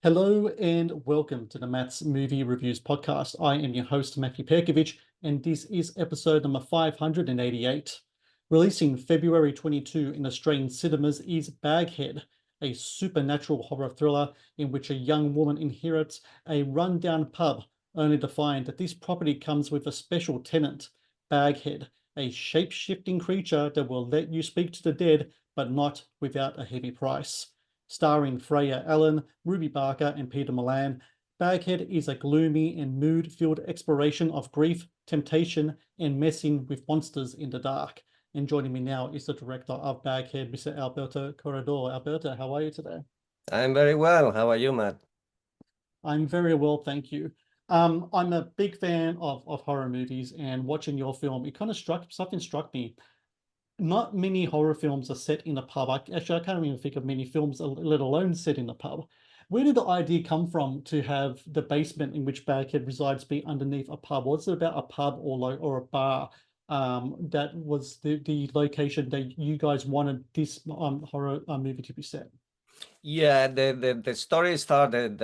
Hello and welcome to the Matt's Movie Reviews podcast. I am your host, Matthew Pejkovic, and this is episode number 588. Releasing February 22 in Australian cinemas is Baghead, a supernatural horror thriller in which a young woman inherits a rundown pub, only to find that this property comes with a special tenant, Baghead, a shape-shifting creature that will let you speak to the dead, but not without a heavy price. Starring Freya Allan, Ruby Barker, and Peter Milan, Baghead is a gloomy and mood-filled exploration of grief, temptation, and messing with monsters in the dark. And joining me now is the director of Baghead, Mr. Alberto Corredor. Alberto, how are you today? I'm very well. How are you, Matt? I'm very well, thank you. I'm a big fan of horror movies, and watching your film, it kind of something struck me. Not many horror films are set in a pub. I can't even think of many films, let alone set in a pub. Where did the idea come from to have the basement in which Baghead resides be underneath a pub? What's it about a pub or a bar that was the location that you guys wanted this horror movie to be set? Yeah, the story started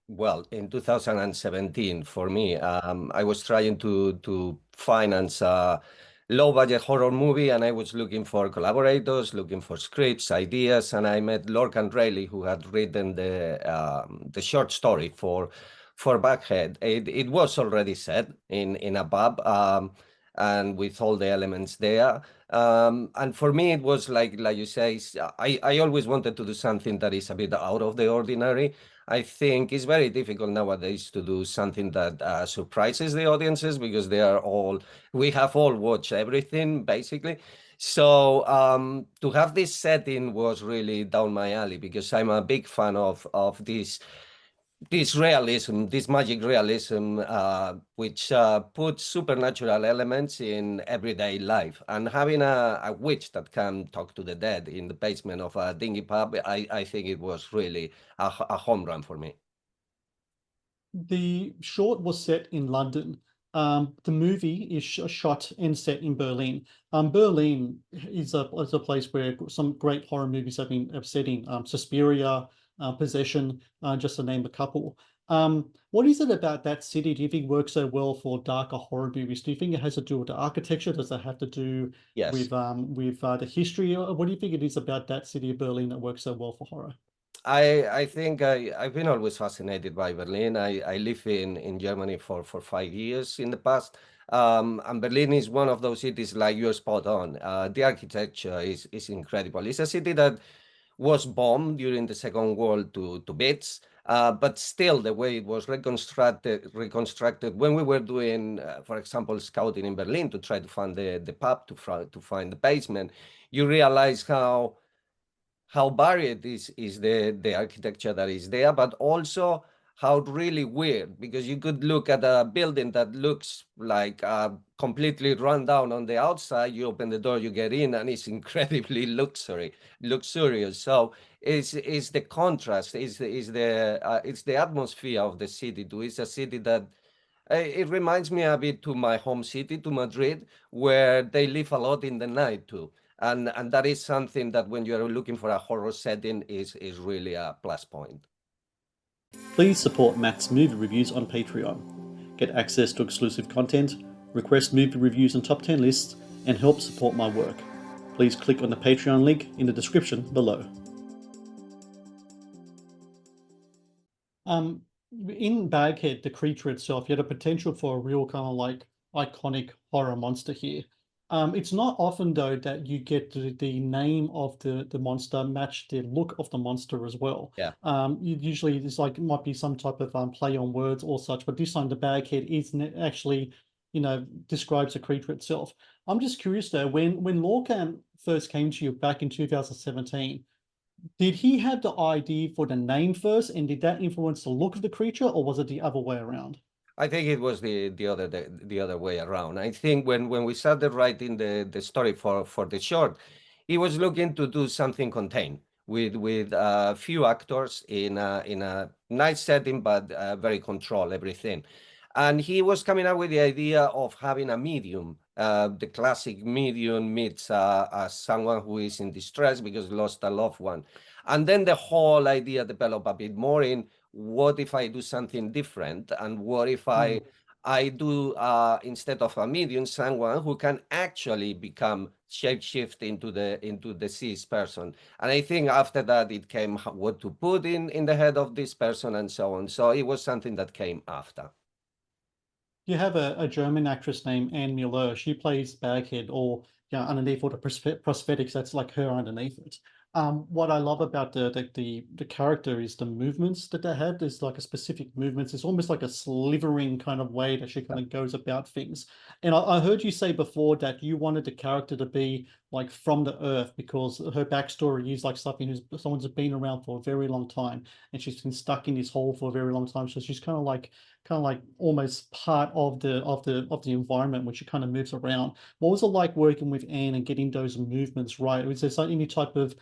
well in 2017 for me. I was trying to finance a low budget horror movie, and I was looking for collaborators, looking for scripts, ideas, and I met Lorcan Rayleigh, who had written the short story for Baghead. It was already set in a pub, and with all the elements there. And for me, it was like you say, I always wanted to do something that is a bit out of the ordinary. I think it's very difficult nowadays to do something that surprises the audiences because we have all watched everything basically. So to have this setting was really down my alley because I'm a big fan of this realism, this magic realism, which puts supernatural elements in everyday life. And having a witch that can talk to the dead in the basement of a dingy pub, I think it was really a home run for me. The short was set in London. The movie is shot and set in Berlin. Berlin is a place where some great horror movies have been set in. Suspiria, Possession, just to name a couple. What is it about that city do you think works so well for darker horror movies? Do you think it has to do with the architecture? Does it have to do Yes. with the history? What do you think it is about that city of Berlin that works so well for horror? I think I've been always fascinated by Berlin. I live in Germany for 5 years in the past. And Berlin is one of those cities like you're spot on. The architecture is incredible. It's a city that was bombed during the Second World to bits, but still the way it was reconstructed when we were doing, for example, scouting in Berlin to try to find the pub, to find the basement, you realize how varied is the architecture that is there, but also how really weird, because you could look at a building that looks like completely run down on the outside. You open the door, you get in, and it's incredibly luxurious. So it's the contrast, it's the atmosphere of the city too. It's a city that it reminds me a bit to my home city, to Madrid, where they live a lot in the night too. And that is something that when you're looking for a horror setting is really a plus point. Please support Matt's movie reviews on Patreon. Get access to exclusive content, request movie reviews and top 10 lists, and help support my work. Please click on the Patreon link in the description below. In Baghead, the creature itself, you had a potential for a real kind of like iconic horror monster here. It's not often though that you get the name of the monster match the look of the monster as well. Yeah. Usually it's like it might be some type of play on words or such, but this time the Baghead is actually, describes the creature itself. I'm just curious though, when Lorcan first came to you back in 2017, did he have the idea for the name first, and did that influence the look of the creature, or was it the other way around? I think it was the other way around. I think when we started writing the story for the short, he was looking to do something contained with a few actors in a nice setting, but very controlled everything. And he was coming up with the idea of having a medium. The classic medium meets someone who is in distress because lost a loved one. And then the whole idea developed a bit more in what if I do something different? And what if I do, instead of a medium, someone who can actually become shapeshift into the deceased person? And I think after that it came what to put in the head of this person and so on. So it was something that came after. You have a German actress named Anne Muller. She plays Baghead, or underneath all the prosthetics, that's like her underneath it. What I love about the character is the movements that they have. There's like a specific movements. It's almost like a slithering kind of way that she kind of goes about things. And I heard you say before that you wanted the character to be like from the earth, because her backstory is like someone's been around for a very long time, and she's been stuck in this hole for a very long time. So she's kind of like almost part of the environment when she kind of moves around. What was it like working with Anne and getting those movements right? Was there any type of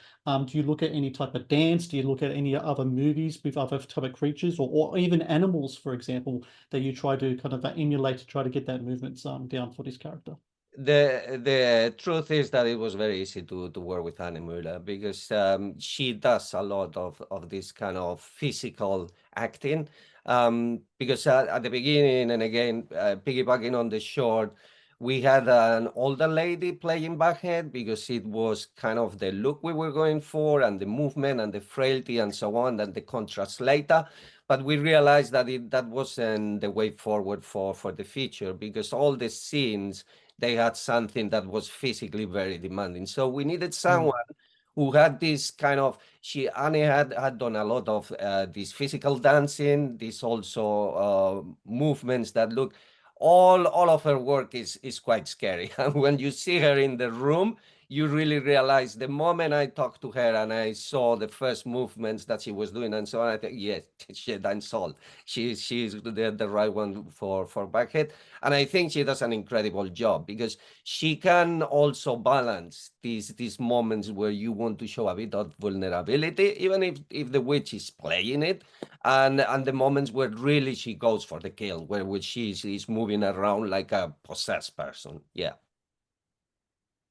do you look at any type of dance? Do you look at any other movies with other type of creatures, or even animals, for example, that you try to kind of emulate to try to get that movements down for this character? The truth is that it was very easy to work with Anne Muller, because she does a lot of this kind of physical acting. Because at the beginning, and again, piggybacking on the short, we had an older lady playing Baghead, because it was kind of the look we were going for, and the movement and the frailty and so on, and the contrast later. But we realized that that wasn't the way forward for the feature, because all the scenes, they had something that was physically very demanding. So we needed someone who had this kind of, Annie had done a lot of this physical dancing, this also movements that look, all of her work is quite scary. And when you see her in the room, you really realize, the moment I talked to her and I saw the first movements that she was doing and so on, I think, yes, shit, I'm sold. She's the right one for Baghead. And I think she does an incredible job, because she can also balance these moments where you want to show a bit of vulnerability, even if the witch is playing it, and the moments where really she goes for the kill, where she is moving around like a possessed person. Yeah.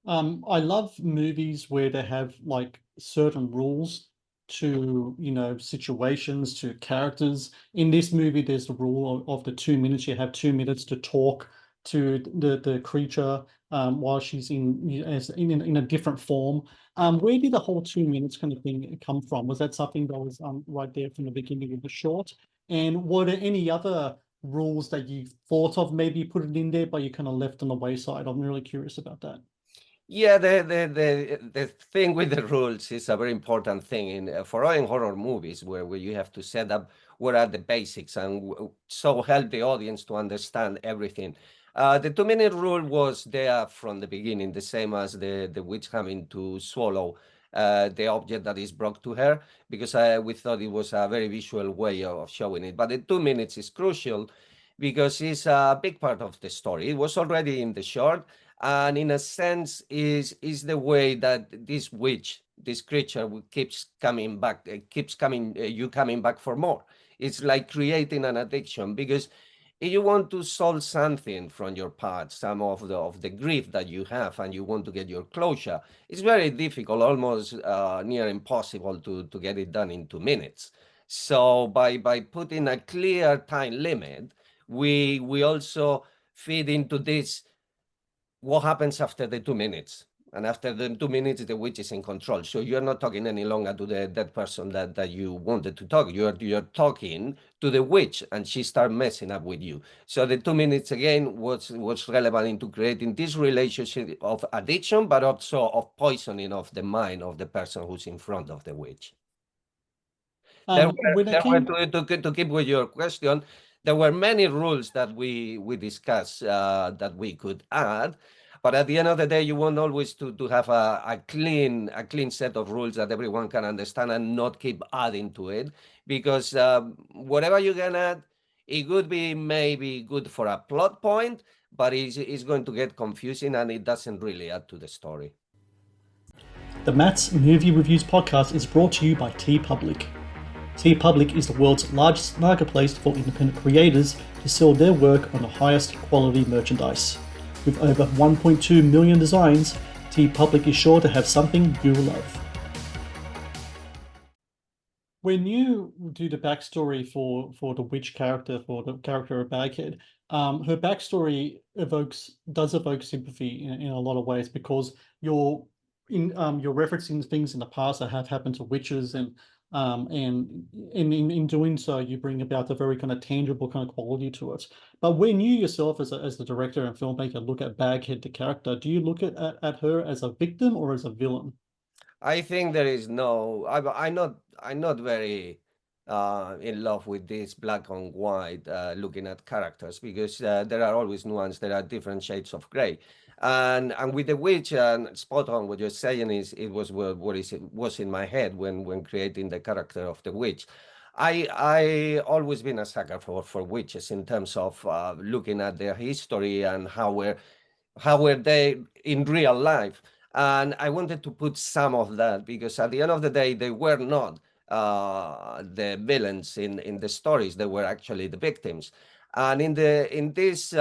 I love movies where they have like certain rules to, situations, to characters. In this movie, there's the rule of the 2 minutes. You have 2 minutes to talk to the creature while she's in a different form. Where did the whole 2 minutes kind of thing come from? Was that something that was right there from the beginning of the short? And were there any other rules that you thought of maybe put it in there, but you kind of left on the wayside? I'm really curious about that. Yeah, the thing with the rules is a very important thing in horror movies, where you have to set up what are the basics, and so help the audience to understand everything. The 2 minute rule was there from the beginning, the same as the witch having to swallow the object that is brought to her, because we thought it was a very visual way of showing it. But the 2 minutes is crucial, because it's a big part of the story. It was already in the short, and in a sense is the way that this witch, this creature, keeps coming back, you coming back for more. It's like creating an addiction, because if you want to solve something from your past, some of the grief that you have, and you want to get your closure, it's very difficult, almost near impossible to get it done in 2 minutes. So by putting a clear time limit, we also feed into this, what happens after the 2 minutes. And after the 2 minutes, the witch is in control. So you're not talking any longer to the dead person that you wanted to talk. You're talking to the witch, and she starts messing up with you. So the 2 minutes again was relevant into creating this relationship of addiction, but also of poisoning of the mind of the person who's in front of the witch. When it came To keep with your question, there were many rules that we discussed that we could add, but at the end of the day, you want always to have a clean set of rules that everyone can understand, and not keep adding to it, because whatever you can add, it could be maybe good for a plot point, but it's going to get confusing, and it doesn't really add to the story. The Matt's Movie Reviews podcast is brought to you by TeePublic. TeePublic is the world's largest marketplace for independent creators to sell their work on the highest quality merchandise. With over 1.2 million designs, TeePublic is sure to have something you love. When you do the backstory for the witch character, for the character of Baghead, her backstory does evoke sympathy in a lot of ways, because you're referencing things in the past that have happened to witches, and in doing so, you bring about a very kind of tangible kind of quality to it. But when you yourself, as the director and filmmaker, look at Baghead, the character, do you look at her as a victim or as a villain? I think there is no. I'm not very in love with this black and white looking at characters, because there are always nuance. There are different shades of gray, and with the witch, and spot on what you're saying is it was was in my head when creating the character of the witch. I always been a sucker for witches in terms of looking at their history and how were they in real life. And I wanted to put some of that, because at the end of the day, they were not the villains in the stories. They were actually the victims. And in this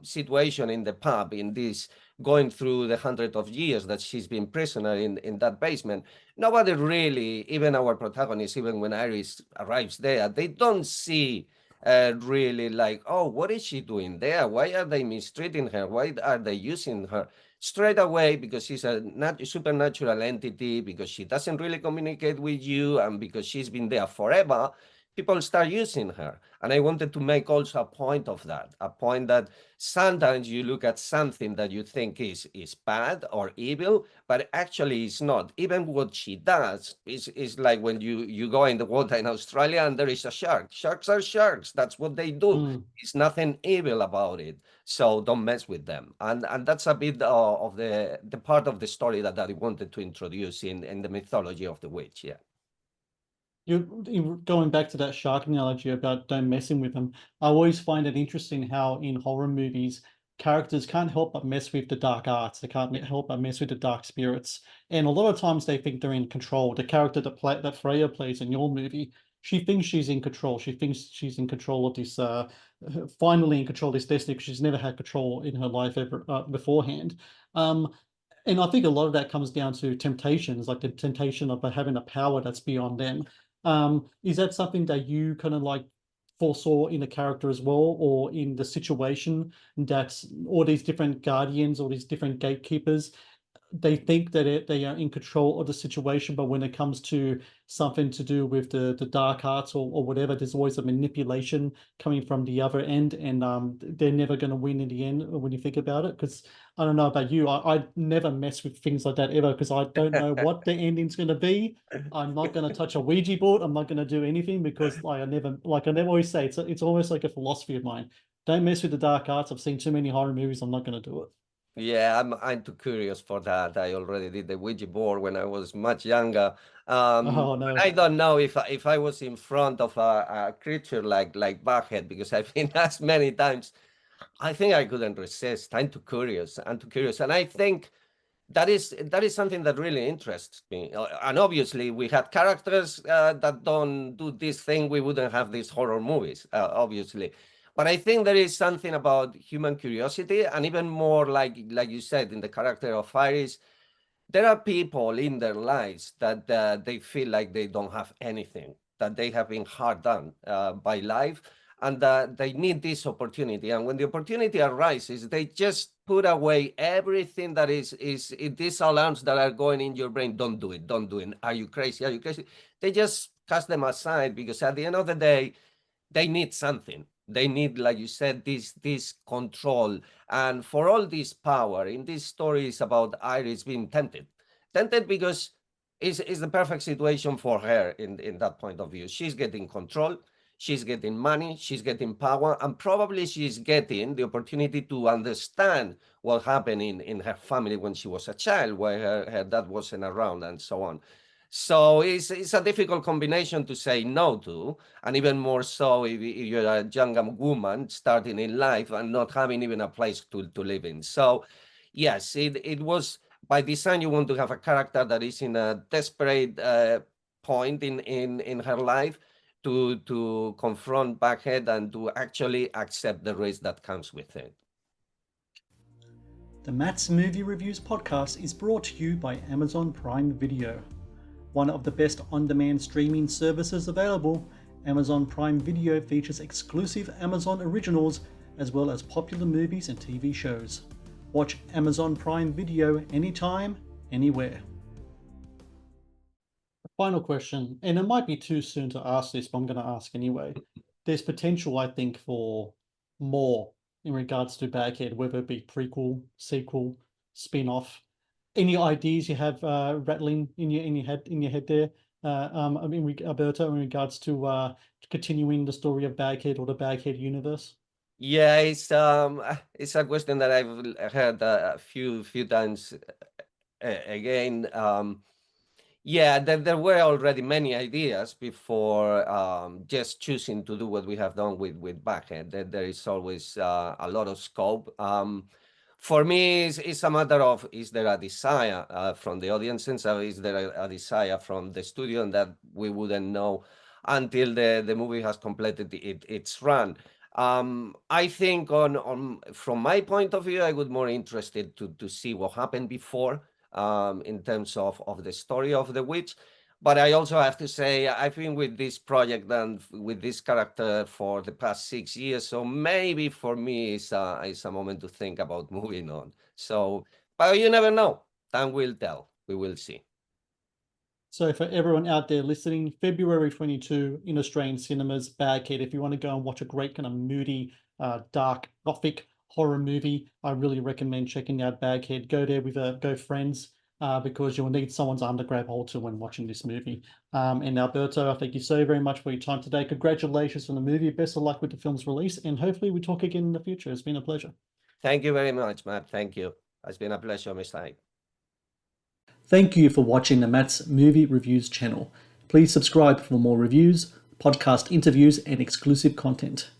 situation in the pub, in this going through the hundred of years that she's been prisoner in that basement, nobody really, even our protagonist, even when Iris arrives there, they don't see really like, oh, what is she doing there? Why are they mistreating her? Why are they using her? Straight away, because she's a supernatural entity, because she doesn't really communicate with you, and because she's been there forever, people start using her. And I wanted to make also a point of that, a point that sometimes you look at something that you think is bad or evil, but actually it's not. Even what she does is like when you go in the water in Australia and there is a shark. Sharks are sharks. That's what they do. Mm. It's nothing evil about it. So don't mess with them. And that's a bit of the part of the story that I wanted to introduce in the mythology of the witch. Yeah. You going back to that shark analogy about don't messing with them. I always find it interesting how in horror movies characters can't help but mess with the dark arts. They can't help but mess with the dark spirits, and a lot of times they think they're in control. The character that Freya plays in your movie, she thinks she's in control. She thinks she's in control of this. Finally in control of this destiny, because she's never had control in her life ever beforehand. Um, and I think a lot of that comes down to temptations, like the temptation of having a power that's beyond them. Is that something that you kind of like foresaw in the character as well, or in the situation, that all these different guardians, all these different gatekeepers, they think that they are in control of the situation, but when it comes to something to do with the dark arts, or whatever, there's always a manipulation coming from the other end, and they're never going to win in the end when you think about it. Because I don't know about you, I never mess with things like that ever, because I don't know what the ending's going to be. I'm not going to touch a Ouija board. I'm not going to do anything, because like I never always say, it's almost like a philosophy of mine. Don't mess with the dark arts. I've seen too many horror movies. I'm not going to do it. Yeah, I'm too curious for that. I already did the Ouija board when I was much younger. Oh But no. I don't know if I was in front of a creature like Baghead, because I've been asked many times. I think I couldn't resist. I'm too curious. I'm too curious, and I think that is something that really interests me. And obviously, we had characters that don't do this thing, we wouldn't have these horror movies, obviously. But I think there is something about human curiosity, and even more like you said in the character of Iris, there are people in their lives that they feel like they don't have anything, that they have been hard done by life, and that they need this opportunity. And when the opportunity arises, they just put away everything that is these alarms that are going in your brain. Don't do it. Don't do it. Are you crazy? Are you crazy? They just cast them aside, because at the end of the day, they need something. They need, like you said, this control. And for all this power in this story is about Iris being tempted because it's the perfect situation for her in that point of view. She's getting control, she's getting money, she's getting power, and probably she's getting the opportunity to understand what happened in her family when she was a child, where her dad wasn't around, and so on. So it's a difficult combination to say no to, and even more so if you're a young woman starting in life and not having even a place to live in. So yes, it was by design. You want to have a character that is in a desperate point in her life to confront Baghead and to actually accept the risk that comes with it. The Matt's Movie Reviews podcast is brought to you by Amazon Prime Video. one of the best on-demand streaming services available. Amazon Prime Video features exclusive Amazon originals as well as popular movies and TV shows. Watch Amazon Prime Video anytime, anywhere. Final question, and it might be too soon to ask this, but I'm going to ask anyway. There's potential, I think, for more in regards to Baghead, whether it be prequel, sequel, spin-off. Any ideas you have rattling in your head there? I mean, Alberto, in regards to continuing the story of Baghead or the Baghead universe. Yeah, it's a question that I've heard a few times. Again, yeah, there were already many ideas before just choosing to do what we have done with Baghead. There is always a lot of scope. For me, it's a matter of, is there a desire from the audience, and so is there a desire from the studio, and that we wouldn't know until the movie has completed its run. I think from my point of view, I would more interested to see what happened before in terms of the story of the witch. But I also have to say, I've been with this project and with this character for the past 6 years, so maybe for me it's a moment to think about moving on. So, but you never know. Time will tell. We will see. So for everyone out there listening, February 22 in Australian cinemas, Baghead. If you want to go and watch a great kind of moody, dark, gothic horror movie, I really recommend checking out Baghead. Go there with go friends, because you'll need someone's arm to grab hold to when watching this movie. And Alberto, I thank you so very much for your time today. Congratulations on the movie. Best of luck with the film's release, and hopefully we talk again in the future. It's been a pleasure. Thank you very much, Matt. Thank you. It's been a pleasure, Mr. Hyde. Thank you for watching the Matt's Movie Reviews channel. Please subscribe for more reviews, podcast interviews, and exclusive content.